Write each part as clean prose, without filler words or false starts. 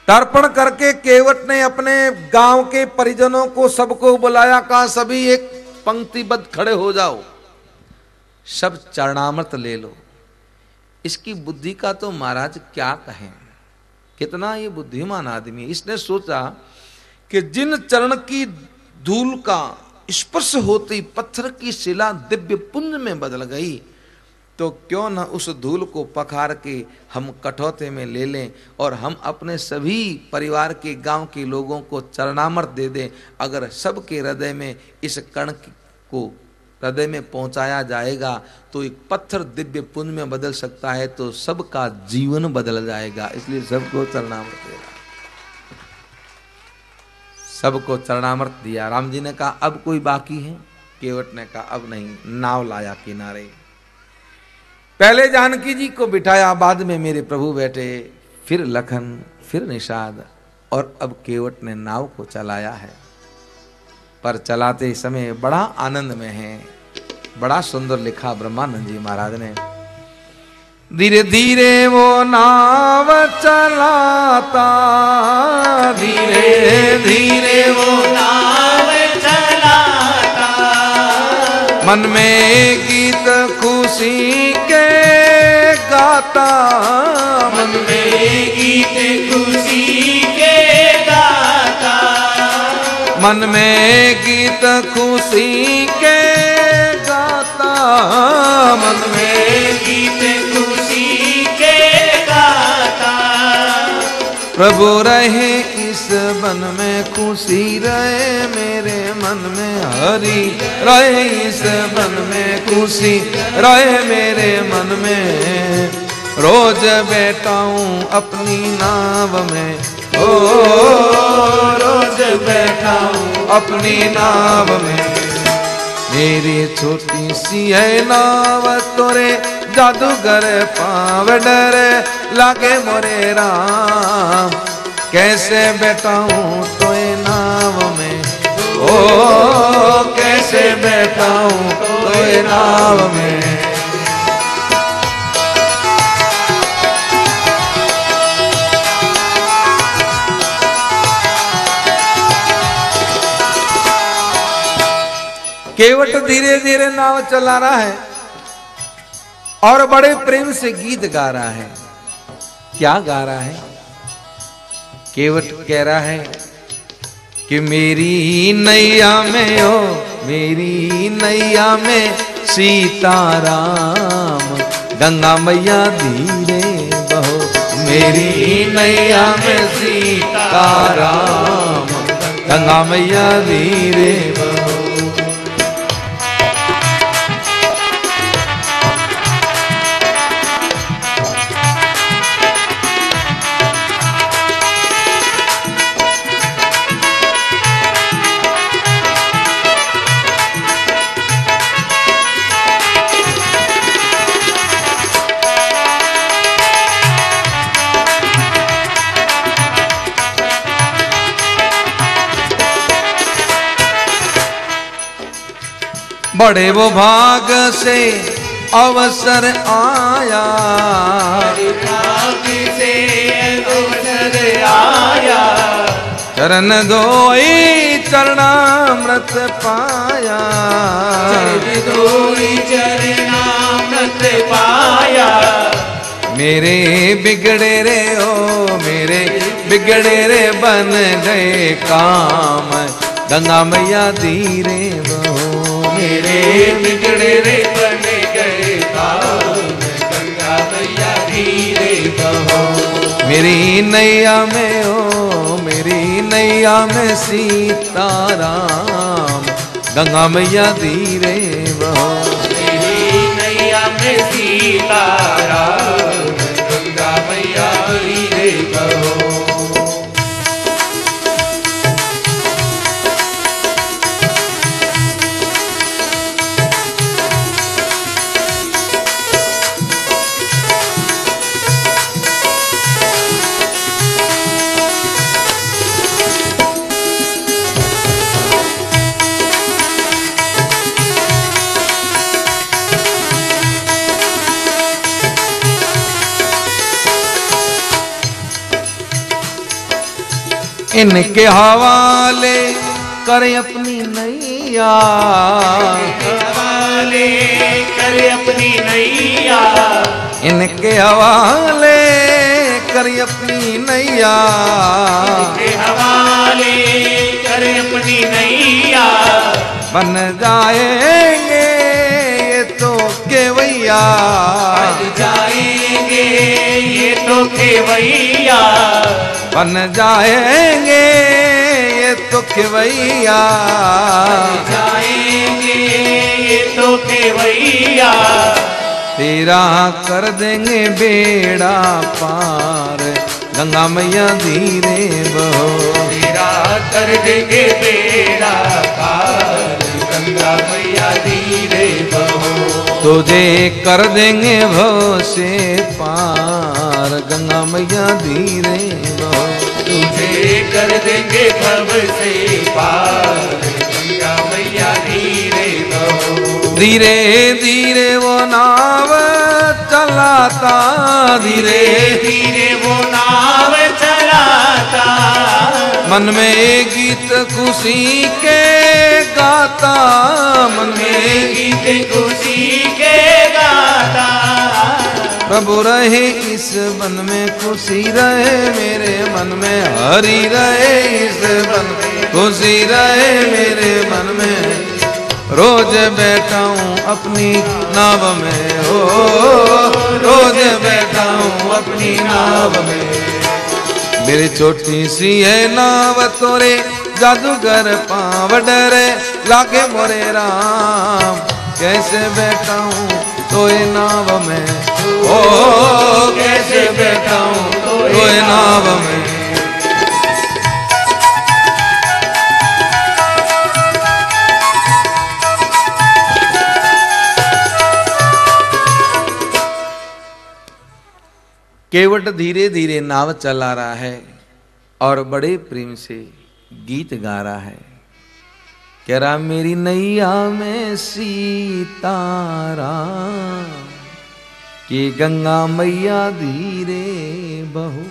तर्पण करके केवट ने अपने गांव के परिजनों को सबको बुलाया, कहा सभी एक पंक्तिबद्ध खड़े हो जाओ, सब चरणामृत ले लो। इसकी बुद्धि का तो महाराज क्या कहें, कितना ये बुद्धिमान आदमी। इसने सोचा कि जिन चरण की धूल का स्पर्श होती पत्थर की शिला दिव्य पुंज में बदल गई, तो क्यों न उस धूल को पखार के हम कठौते में ले लें और हम अपने सभी परिवार के गांव के लोगों को चरणामृत दे दें। अगर सबके हृदय में इस कण को हृदय में पहुंचाया जाएगा तो एक पत्थर दिव्य पुंज में बदल सकता है, तो सबका जीवन बदल जाएगा। इसलिए सबको चरणामृत देगा, सबको चरणामृत दिया। राम जी ने कहा अब कोई बाकी है? केवट ने कहा अब नहीं। नाव लाया किनारे, पहले जानकी जी को बिठाया, बाद में मेरे प्रभु बैठे, फिर लखन, फिर निषाद, और अब केवट ने नाव को चलाया है। पर चलाते समय बड़ा आनंद में है। बड़ा सुंदर लिखा ब्रह्मानंद जी महाराज ने, धीरे धीरे वो नाव चलाता, धीरे धीरे वो नाव चलाता, मन में गीत खुशी के गाता, मन में गीत खुशी के गाता, मन में गीत खुशी के गाता, मन में गीत खुशी के गाता। प्रभु रहे इस वन में, खुशी रहे मेरे मन में, हरि रहे इस वन में, खुशी रहे मेरे मन में। रोज बैठा हूँ अपनी नाव में, ओ रोज बैठा हूँ अपनी नाव में। मेरी छोटी सी है नाव, तोरे जादूगर पाँव डरे लागे मोरे राम। कैसे बैठा हूँ तोए नाव में, ओ कैसे बैठा हूँ तोए नाव में। केवट धीरे धीरे नाव चला रहा है और बड़े प्रेम से गीत गा रहा है। क्या गा रहा है? केवट कह रहा है कि मेरी नैया में हो, मेरी नैया में सीताराम, गंगा मैया धीरे बहो। मेरी नैया में सीताराम, गंगा मैया धीरे बहो। बड़े वो भाग से अवसर आया, भाग से अवसर आया, चरण धोई चरणामृत पाया, चरण धोई चरणामृत पाया। मेरे बिगड़े रे ओ मेरे बिगड़े रे बन गए काम, गंगा मैया धीरे बहो। मेरे बिगड़े रे बन गए काम, गंगा मैया धीरे बहो। मेरी नैया में हो, मेरी नैया में सीताराम, गंगा मैया धीरे बहो। मेरी नैया में सीताराम, गंगा मैया धीरे बहो। इनके हवाले कर अपनी नैया, हवाले कर अपनी नैया, इनके हवाले कर अपनी नैया, इनके हवाले कर अपनी नैया, बन जाएंगे ये तो केवैया, बन जाएंगे ये तो केवैया, बन जाएंगे ये तो केवैया, बन जाएंगे ये तो केवैया, तेरा कर देंगे बेड़ा पार, गंगा मैया धीरे बहो, तेरा कर देंगे बेड़ा पार, गंगा मैया धीरे बहो, तुझे कर देंगे भव से पार, गंगा मैया धीरे बहो, तुझे कर देंगे भव से पार, गंगा मैया धीरे बहो, धीरे धीरे वो नाव चलाता, धीरे धीरे वो नाव चलाता, मन में गीत खुशी के गाता, मन में गीत खुशी के गाता, प्रभु रहे इस मन में, खुशी रहे मेरे मन में, हरि रहे इस मन में, खुशी रहे मेरे मन में, रोज बैठा हूँ अपनी नाव में, हो रोज बैठा हूँ अपनी नाव में, मेरी छोटी सी है नाव तोरे जादूगर पाँव डरे लागे मोरे राम, कैसे बैठा हूँ तोए नाव में, ओ कैसे बैठा हूँ तोए नाव में, केवट धीरे धीरे नाव चला रहा है और बड़े प्रेम से गीत गा रहा है, कह रहा मेरी नैया में सीताराम कि गंगा मैया धीरे बहो।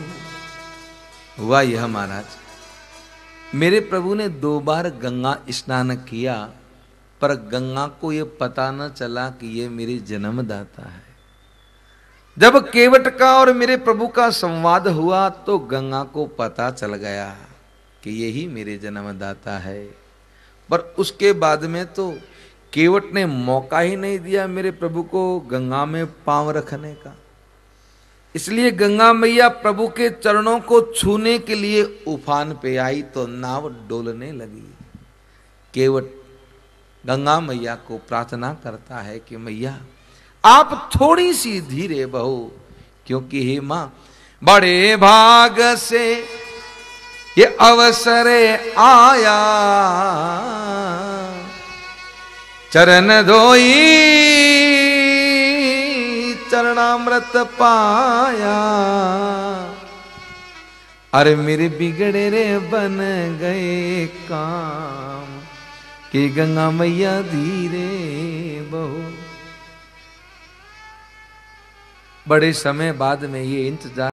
हुआ यह महाराज, मेरे प्रभु ने 2 बार गंगा स्नान किया, पर गंगा को यह पता न चला कि ये मेरे जन्मदाता है। जब केवट का और मेरे प्रभु का संवाद हुआ तो गंगा को पता चल गया कि यही मेरे जन्मदाता है, पर उसके बाद में तो केवट ने मौका ही नहीं दिया मेरे प्रभु को गंगा में पांव रखने का। इसलिए गंगा मैया प्रभु के चरणों को छूने के लिए उफान पे आई तो नाव डोलने लगी। केवट गंगा मैया को प्रार्थना करता है कि मैया आप थोड़ी सी धीरे बहो, क्योंकि हे मां बड़े भाग से ये अवसर आया, चरण धोई चरणामृत पाया, अरे मेरे बिगड़े रे बन गए काम कि गंगा मैया धीरे बहो। बड़े समय बाद में ये इंतजार